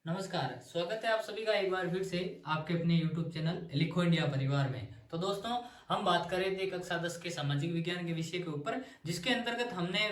नमस्कार, स्वागत है आप सभी का एक बार फिर से आपके अपने YouTube चैनल लिखो इंडिया परिवार में। तो दोस्तों, हम बात कर रहे थे कक्षा 10 के सामाजिक विज्ञान के विषय के ऊपर, जिसके अंतर्गत हमने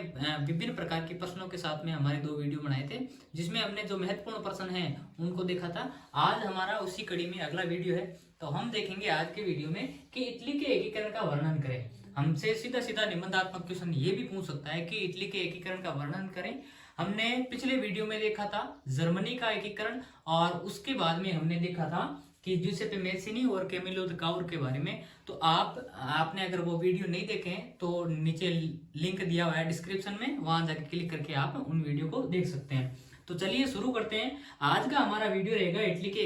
विभिन्न प्रकार के प्रश्नों के साथ में हमारे 2 वीडियो बनाए थे, जिसमें हमने जो महत्वपूर्ण प्रश्न हैं उनको देखा था। आज हमारा उसी कड़ी में अगला वीडियो है। तो हम देखेंगे आज के वीडियो में कि इटली के एकीकरण का वर्णन करें। हमसे सीधा सीधा निबंधात्मक क्वेश्चन ये भी पूछ सकता है कि इटली के एकीकरण का वर्णन करें। हमने पिछले वीडियो में देखा था जर्मनी का एकीकरण, और उसके बाद में हमने देखा था कि जूसेपे मेस्सीनी और कैमिलो द काउर के बारे में। तो आपने अगर वो वीडियो नहीं देखे तो नीचे लिंक दिया हुआ है डिस्क्रिप्शन में, वहां जाके क्लिक करके आप उन वीडियो को देख सकते हैं। तो चलिए शुरू करते हैं। आज का हमारा वीडियो रहेगा इटली के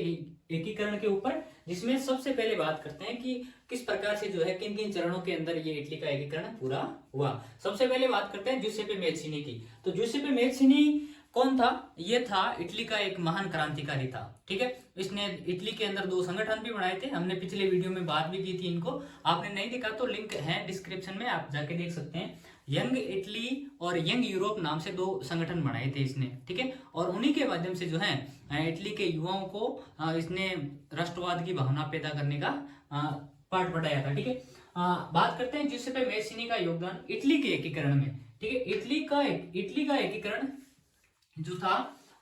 एकीकरण के ऊपर, जिसमें सबसे पहले बात करते हैं कि किस प्रकार से जो है किन किन चरणों के अंदर ये इटली का एकीकरण पूरा हुआ। सबसे पहले बात करते हैं जूसेपे मेस्सीनी की। तो जूसेपे मेस्सीनी कौन था? ये था इटली का एक महान क्रांतिकारी था। ठीक है, इसने इटली के अंदर 2 संगठन भी बनाए थे। हमने पिछले वीडियो में बात भी की थी इनको, आपने नहीं देखा तो लिंक है डिस्क्रिप्शन में, आप जाके देख सकते हैं। यंग इटली और यंग यूरोप नाम से 2 संगठन बनाए थे इसने। ठीक है, और उन्हीं के माध्यम से जो है इटली के युवाओं को इसने राष्ट्रवाद की भावना पैदा करने का पाठ बढ़ाया था। ठीक है, बात करते हैं जूसेपे मेस्सीनी का योगदान इटली के एकीकरण में। ठीक है, इटली का एकीकरण जो था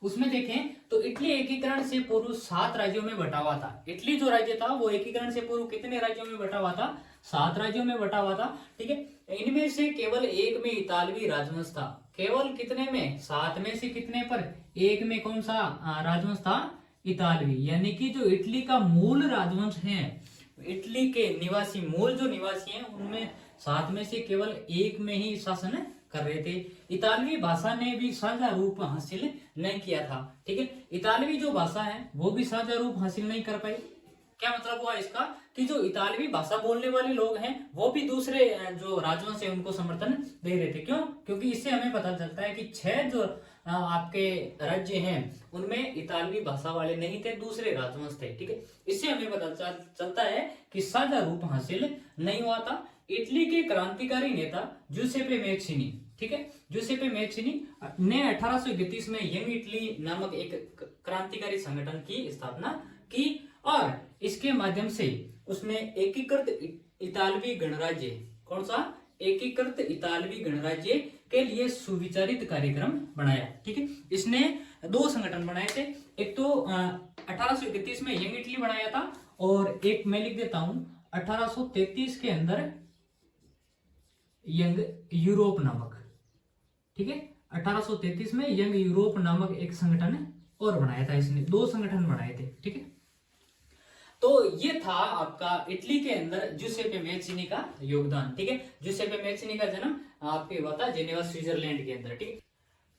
उसमें देखें तो इटली एकीकरण से पूर्व 7 राज्यों में बटा हुआ था। इटली जो राज्य था वो एकीकरण से पूर्व कितने राज्यों में बटा हुआ था? 7 राज्यों में बटा हुआ था। ठीक है, इनमें से केवल एक में इतालवी राजवंश था। केवल कितने में? 7 में से कितने पर? एक में कौन सा राजवंश था? इतालवी। यानी कि जो इटली का मूल राजवंश है, इटली के निवासी, मूल जो निवासी हैं उनमें 7 में से केवल एक में ही शासन कर रहे थे। इतालवी भाषा ने भी साझा रूप हासिल नहीं किया था। ठीक है, इतालवी जो भाषा है वो भी साझा रूप हासिल नहीं कर पाई। क्या मतलब हुआ इसका? कि जो इतालवी भाषा बोलने वाले लोग हैं वो भी दूसरे जो राजवंश है उनको समर्थन दे रहे थे। क्यों? क्योंकि इससे हमें पता चलता है कि 6 जो आपके राज्य हैं उनमें इतालवी भाषा वाले नहीं थे, दूसरे राजवंश थे। ठीक है, इससे हमें पता चलता है कि साझा रूप हासिल नहीं हुआ था। इटली के क्रांतिकारी नेता जूसेपे मेस्सीनी, ठीक है, जूसेपे मेस्सीनी ने 1831 में यंग इटली नामक एक क्रांतिकारी संगठन की स्थापना की, और इसके माध्यम से उसने एकीकृत इतालवी गणराज्य, कौन सा? एकीकृत इतालवी गणराज्य के लिए सुविचारित कार्यक्रम बनाया। ठीक है, इसने 2 संगठन बनाए थे। एक तो 1831 में यंग इटली बनाया था, और एक मैं लिख देता हूं 1833 के अंदर यंग यूरोप नामक। ठीक है, 1833 में यंग यूरोप नामक एक संगठन और बनाया था इसने। 2 संगठन बनाए थे। ठीक है, तो ये था आपका इटली के अंदर जूसेपे मेस्सीनी का योगदान। ठीक है, जूसेपे मेस्सीनी का जन्म आपके हुआ था जेनेवा स्विट्जरलैंड के अंदर। ठीक है,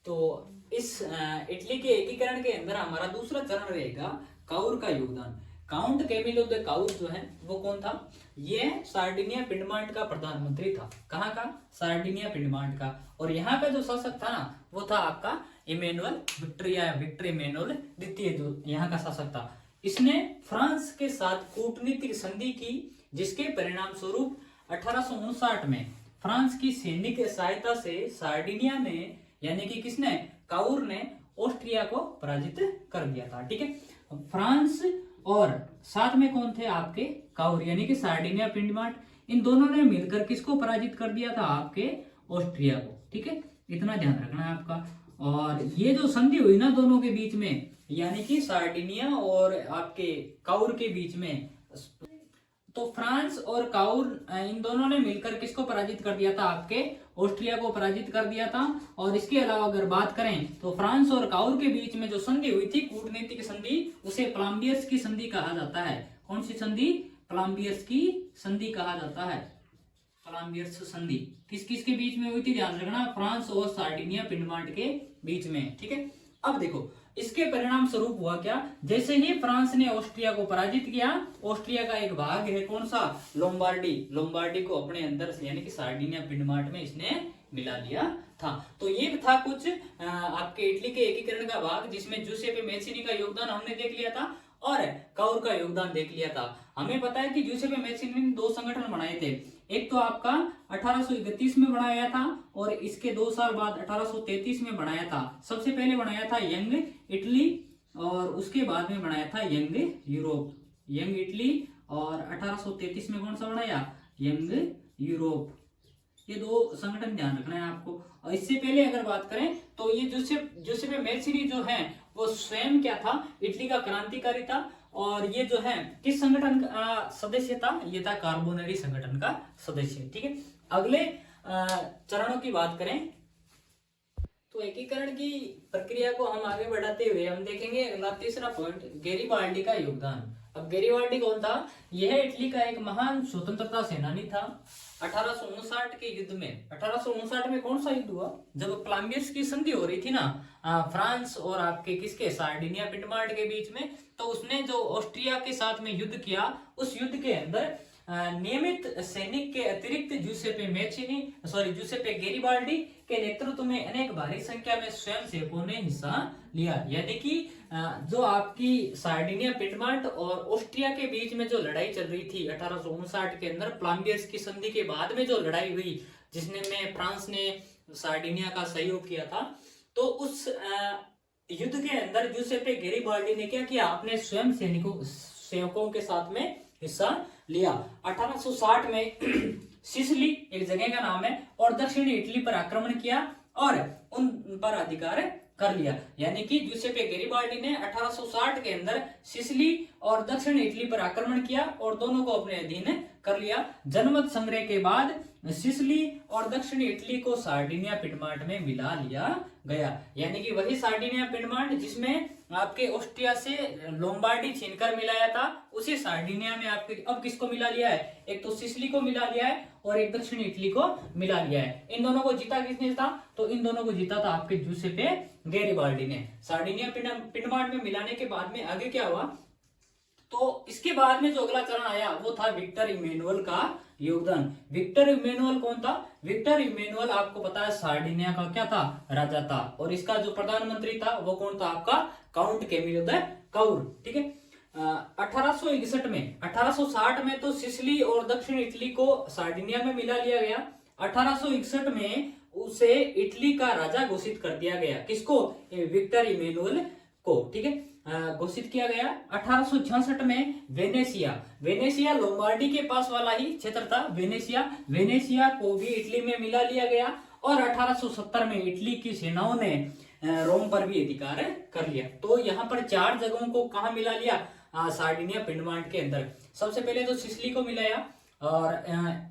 तो इस इटली के एकीकरण के अंदर हमारा दूसरा चरण रहेगा काउर का योगदान। काउंट कैमिलो द काउर जो है वो कौन था? ये सार्डिनिया पिंडमांड का प्रधानमंत्री था। कहाँ का? सार्डिनिया पिंडमांड का। और यहाँ का जो शासक था ना वो था आपका इमेनुअल विक्टर इमेनुअल द्वितीय, जो यहाँ का शासक था। इसने फ्रांस के साथ कूटनीतिक संधि की, जिसके परिणाम स्वरूप 1859 में फ्रांस की सैनिक सहायता से सार्डिनिया ने, यानी कि किसने? काउर ने ऑस्ट्रिया को पराजित कर दिया था। ठीक है, फ्रांस और साथ में कौन थे? आपके काउर, यानी कि सार्डिनिया पिंडमांड, इन दोनों ने मिलकर किसको पराजित कर दिया था? आपके ऑस्ट्रिया को। ठीक है, इतना ध्यान रखना है आपका। और ये जो संधि हुई ना दोनों के बीच में, यानी कि सार्डिनिया और आपके काउर के बीच में, तो फ्रांस और काउर इन दोनों ने मिलकर किसको पराजित कर दिया था? आपके ऑस्ट्रिया को पराजित कर दिया था। और इसके अलावा अगर बात करें तो फ्रांस और काउर के बीच में जो संधि हुई थी, कूटनीतिक संधि, उसे प्लाम्बियर्स की संधि कहा जाता है। कौन सी संधि? प्लाम्बियर्स की संधि कहा जाता है। प्लाम्बियर्स संधि किस किस के बीच में हुई थी? ध्यान रखना, फ्रांस और सार्डिनिया पिंडमांड के बीच में। ठीक है, अब देखो इसके परिणाम स्वरूप हुआ क्या? जैसे ही फ्रांस ने ऑस्ट्रिया को पराजित किया, ऑस्ट्रिया का एक भाग है कौन सा? लोम्बार्डी। लोम्बार्डी को अपने अंदर से, यानी कि सार्डिनिया पिंडमांड में इसने मिला लिया था। तो ये था कुछ आपके इटली के एकीकरण का भाग, जिसमें जूसेपे मेस्सीनी का योगदान हमने देख लिया था और काउर का योगदान देख लिया था। हमें पता है कि जूसेपे मेस्सीनी ने 2 संगठन बनाए थे। एक तो आपका 1831 में बनाया था, और इसके 2 साल बाद 1833 में बनाया था। सबसे पहले बनाया था यंग इटली और उसके बाद में बनाया था यंग यूरोप, यंग इटली। और 1833 में कौन सा बनाया, यंग यूरोप। ये दो संगठन ध्यान रखना है आपको। और इससे पहले अगर बात करें तो ये जूसेppe मैचिनी जो है वो स्वयं क्या था, इटली का क्रांतिकारी था। और ये जो है किस संगठन का सदस्य था, ये था कार्बोनरी संगठन का सदस्य। ठीक है, अगले चरणों की बात करें तो एकीकरण की प्रक्रिया को हम आगे बढ़ाते हुए हम देखेंगे अगला तीसरा पॉइंट, गैरिबाल्डी का योगदान। अब गैरिबाल्डी कौन था, यह इटली का एक महान स्वतंत्रता सेनानी था। 1859 के युद्ध में, 1859 में कौन सा युद्ध हुआ, जब प्लाम्बियर्स की संधि हो रही थी ना फ्रांस और आपके किसके, सार्डिनिया पिडमार्ट के बीच में, तो उसने जो ऑस्ट्रिया के साथ में युद्ध किया, उस युद्ध के अंदर नियमित सैनिक के अतिरिक्त जूसेppe गैरिबाल्डी के नेतृत्व में अनेक भारी संख्या में स्वयंसेवकों ने हिस्सा लिया। यानी कि जो आपकी सार्डिनिया पिडमार्ट और ऑस्ट्रिया के बीच में जो लड़ाई चल रही थी 1859 के अंदर, प्लाम्बियर्स की संधि के बाद में जो लड़ाई हुई जिसने में फ्रांस ने सार्डिनिया का सहयोग किया था, तो उस युद्ध के अंदर जूसेppe गैरिबाल्डी ने क्या किया, अपने स्वयं सेवकों के साथ में हिस्सा लिया। 1860 में सिसिली एक जगह का नाम है, और दक्षिणी इटली पर आक्रमण किया और उन पर अधिकार कर लिया। यानी कि जूसेppe गैरिबाल्डी ने 1860 के अंदर सिसिली और दक्षिण इटली पर आक्रमण किया और दोनों को अपने अधीन कर लिया। जनमत संग्रह के बाद सिसिली और दक्षिणी इटली को सार्डिनिया पिडमार्ट में मिला लिया गया। यानी कि वही सार्डिनिया पिडमार्ट जिसमें आपके ऑस्ट्रिया से लोम्बार्डी छीनकर मिलाया था, उसी सार्डिनिया में आपके अब किसको मिला लिया है, एक तो सिसिली को मिला लिया है और एक दक्षिण इटली को मिला लिया है। इन दोनों को जीता किसने था, तो इन दोनों को जीता था आपके जूसेppe गैरिबाल्डी ने। सार्डिनिया पिडमार्ट में मिलाने के बाद में आगे क्या हुआ, तो इसके बाद में जो अगला चरण आया वो था विक्टर इमैनुअल का योगदान। विक्टर इमैनुअल कौन था, विक्टर इमैनुअल आपको पता है सार्डिनिया का क्या था, राजा था। और इसका जो प्रधानमंत्री था वो कौन था, आपका काउंट कैमिलो द काउर। ठीक है, 1861 में, 1860 में तो सिसिली और दक्षिण इटली को सार्डिनिया में मिला लिया गया। 1861 में उसे इटली का राजा घोषित कर दिया गया, किसको, विक्टर इमैनुअल को। ठीक है, घोषित किया गया। 1866 में वेनेसिया लोम्बार्डी के पास वाला ही क्षेत्र था, वेनेसिया को भी इटली में मिला लिया गया। और 1870 में इटली की सेनाओं ने रोम पर भी अधिकार कर लिया। तो यहाँ पर 4 जगहों को कहा मिला लिया, सार्डिनिया पिडमार्ट के अंदर। सबसे पहले तो सिसिली को मिलाया और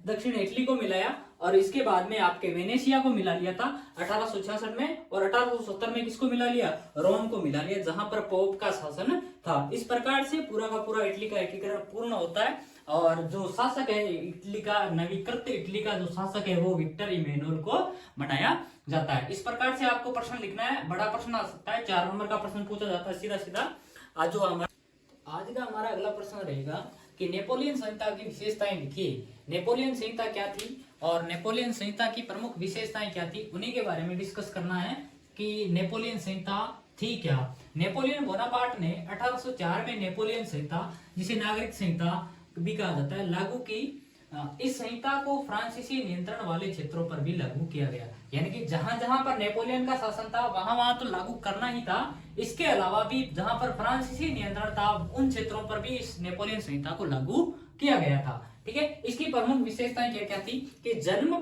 दक्षिण इटली को मिलाया, और इसके बाद में आपके वेनेशिया को मिला लिया था 1866 में। और 1870 में किसको मिला लिया, रोम को मिला लिया, जहां पर पोप का शासन था। इस प्रकार से पूरा का पूरा इटली का एकीकरण पूर्ण होता है। और जो शासक है इटली का, नवीकृत इटली का जो शासक है वो विक्टर इमैनुअल को बनाया जाता है। इस प्रकार से आपको प्रश्न लिखना है, बड़ा प्रश्न आ सकता है, 4 नंबर का प्रश्न पूछा जाता है सीधा सीधा। आज का हमारा अगला प्रश्न रहेगा कि नेपोलियन संहिता की विशेषताएं लिखिए। नेपोलियन संहिता क्या थी और नेपोलियन संहिता की प्रमुख विशेषताएं क्या थी, उन्हीं के बारे में डिस्कस करना है कि नेपोलियन संहिता थी क्या। नेपोलियन बोनापार्ट ने 1804 में नेपोलियन संहिता, जिसे नागरिक संहिता भी कहा जाता है, लागू की। इस संहिता को फ्रांसीसी नियंत्रण वाले क्षेत्रों पर भी लागू किया गया। यानी कि जहां जहां पर नेपोलियन का शासन था वहां वहां तो लागू करना ही था। इसके अलावा भी जहां पर फ्रांसीसी नियंत्रण था उन क्षेत्रों पर भी इस नेपोलियन संहिता को लागू किया गया था। ठीक है, इसकी प्रमुख विशेषताएं क्या क्या थी कि जन्म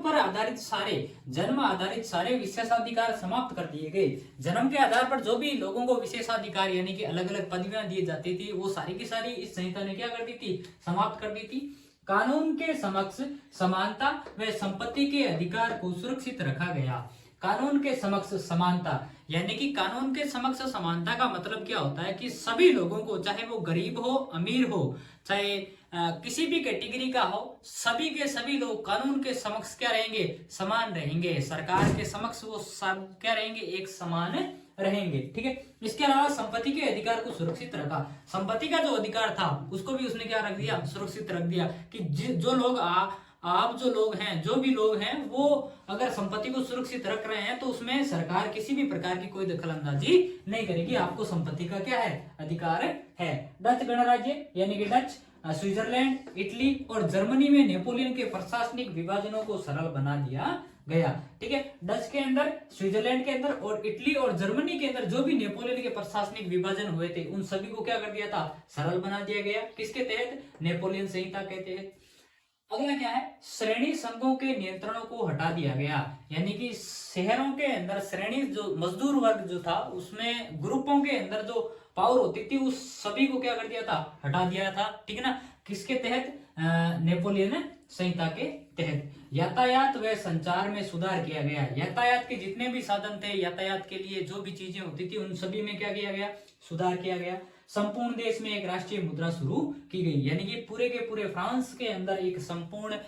आधारित सारे विशेषाधिकार समाप्त कर दिए गए। जन्म के आधार पर जो भी लोगों को विशेषाधिकार यानी कि अलग अलग पदवियां दी जाती थी वो सारी की सारी इस संहिता ने क्या कर दी थी, समाप्त कर दी थी। कानून के समक्ष समानता व संपत्ति के अधिकार को सुरक्षित रखा गया। कानून के समक्ष समानता यानी कि कानून के समक्ष समानता का मतलब क्या होता है कि सभी लोगों को, चाहे वो गरीब हो अमीर हो, चाहे किसी भी कैटेगरी का हो, सभी के सभी लोग कानून के समक्ष क्या रहेंगे, समान रहेंगे। सरकार के समक्ष वो सब क्या रहेंगे, एक समान रहेंगे। ठीक है, इसके अलावा संपत्ति के अधिकार को सुरक्षित रखा। संपत्ति का जो अधिकार था उसको भी उसने क्या रख दिया, सुरक्षित रख दिया कि जो लोग आप जो लोग हैं, जो भी लोग हैं, वो अगर संपत्ति को सुरक्षित रख रहे हैं तो उसमें सरकार किसी भी प्रकार की कोई दखलंदाजी नहीं करेगी। आपको संपत्ति का क्या है, अधिकार है। डच गणराज्य यानी कि डच स्विट्जरलैंड, इटली और जर्मनी में नेपोलियन के प्रशासनिक विभाजनों को सरल बना दिया गया। ठीक है, डच के अंदर, स्विट्जरलैंड के अंदर और इटली और जर्मनी के अंदर जो भी नेपोलियन के प्रशासनिक विभाजन हुए थे उन सभी को क्या कर दिया था, सरल बना दिया गया। किसके तहत, नेपोलियन संहिता के तहत। अगला क्या है, श्रेणी संघों के नियंत्रणों को हटा दिया गया, यानी कि शहरों के अंदर श्रेणी जो मजदूर वर्ग जो था उसमें ग्रुपों के अंदर जो पावर होती थी उस सभी को क्या कर दिया था, हटा दिया था। ठीक है ना, किसके तहत, नेपोलियन संहिता के तहत। यातायात व संचार में सुधार किया गया, यातायात के जितने भी साधन थे, यातायात के लिए जो भी चीजें होती थी उन सभी में क्या किया गया, सुधार किया गया। संपूर्ण देश में एक राष्ट्रीय मुद्रा शुरू की गई, यानी कि पूरे के पूरे फ्रांस के अंदर एक संपूर्ण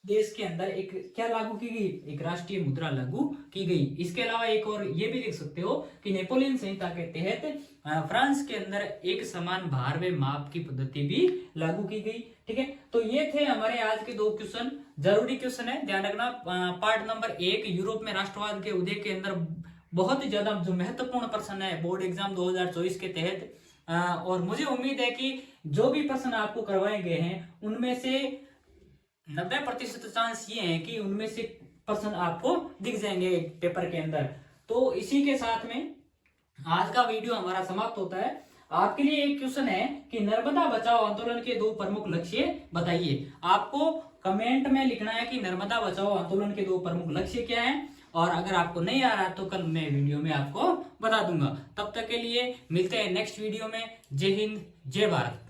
देश के अंदर एक क्या लागू की गई, एक राष्ट्रीय मुद्रा लागू की गई। इसके अलावा एक और ये भी लिख सकते हो कि नेपोलियन संहिता के तहत फ्रांस के अंदर एक समान भार व माप की पद्धति भी लागू की गई। ठीक है, तो ये थे हमारे आज के 2 क्वेश्चन, जरूरी क्वेश्चन है, ध्यान रखना। पार्ट नंबर 1, यूरोप में राष्ट्रवाद के उदय के अंदर बहुत ही ज्यादा जो महत्वपूर्ण प्रश्न है बोर्ड एग्जाम 2024 के तहत। और मुझे उम्मीद है कि जो भी प्रश्न आपको करवाए गए हैं उनमें से 90% चांस ये है कि उनमें से प्रश्न आपको दिख जाएंगे पेपर के अंदर। तो इसी के साथ में आज का वीडियो हमारा समाप्त होता है। आपके लिए एक क्वेश्चन है कि नर्मदा बचाओ आंदोलन के 2 प्रमुख लक्ष्य बताइए। आपको कमेंट में लिखना है कि नर्मदा बचाओ आंदोलन के 2 प्रमुख लक्ष्य क्या हैं, और अगर आपको नहीं आ रहा तो कल मैं वीडियो में आपको बता दूंगा। तब तक के लिए मिलते हैं नेक्स्ट वीडियो में। जय हिंद, जय भारत।